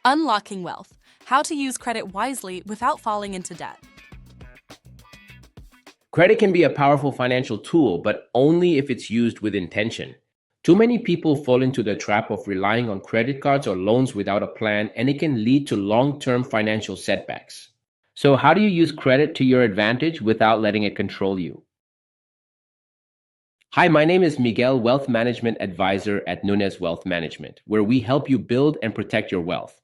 Unlocking wealth. How to use credit wisely without falling into debt. Credit can be a powerful financial tool, but only if it's used with intention. Too many people fall into the trap of relying on credit cards or loans without a plan, and it can lead to long term financial setbacks. So, how do you use credit to your advantage without letting it control you? Hi, my name is Miguel, Wealth Management Advisor at Nunez Wealth Management, where we help you build and protect your wealth.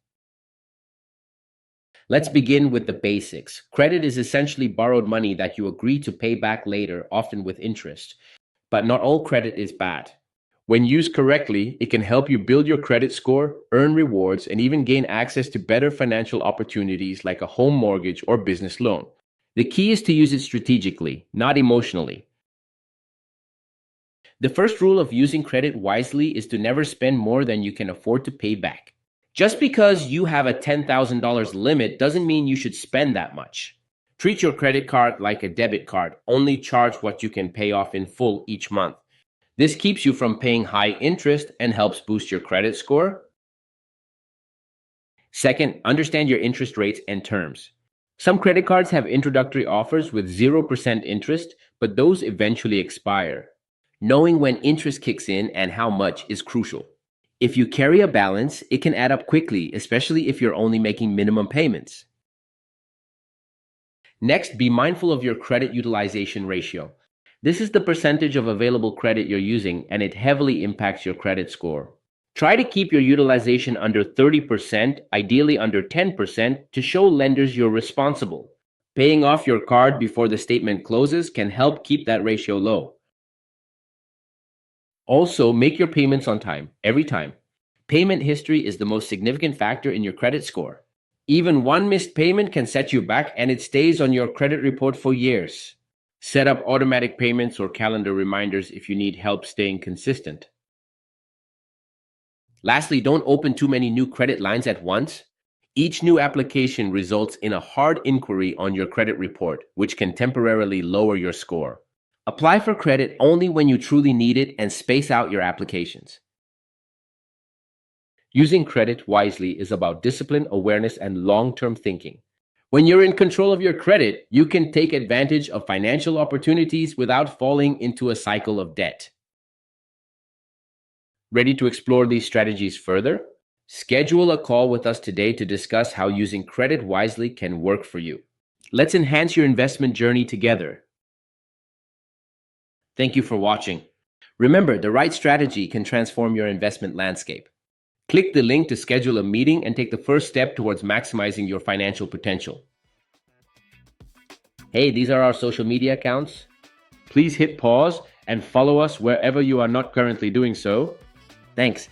Let's begin with the basics. Credit is essentially borrowed money that you agree to pay back later, often with interest. But not all credit is bad. When used correctly, it can help you build your credit score, earn rewards, and even gain access to better financial opportunities like a home mortgage or business loan. The key is to use it strategically, not emotionally. The first rule of using credit wisely is to never spend more than you can afford to pay back. Just because you have a $10,000 limit doesn't mean you should spend that much. Treat your credit card like a debit card. Only charge what you can pay off in full each month. This keeps you from paying high interest and helps boost your credit score. Second, understand your interest rates and terms. Some credit cards have introductory offers with 0% interest, but those eventually expire. Knowing when interest kicks in and how much is crucial. If you carry a balance, it can add up quickly, especially if you're only making minimum payments. Next, be mindful of your credit utilization ratio. This is the percentage of available credit you're using, and it heavily impacts your credit score. Try to keep your utilization under 30%, ideally under 10%, to show lenders you're responsible. Paying off your card before the statement closes can help keep that ratio low. Also, make your payments on time, every time. Payment history is the most significant factor in your credit score. Even one missed payment can set you back, and it stays on your credit report for years. Set up automatic payments or calendar reminders if you need help staying consistent. Lastly, don't open too many new credit lines at once. Each new application results in a hard inquiry on your credit report, which can temporarily lower your score. Apply for credit only when you truly need it and space out your applications. Using credit wisely is about discipline, awareness, and long term thinking. When you're in control of your credit, you can take advantage of financial opportunities without falling into a cycle of debt. Ready to explore these strategies further? Schedule a call with us today to discuss how using credit wisely can work for you. Let's enhance your investment journey together. Thank you for watching. Remember, the right strategy can transform your investment landscape. Click the link to schedule a meeting and take the first step towards maximizing your financial potential. Hey, these are our social media accounts. Please hit pause and follow us wherever you are not currently doing so. Thanks.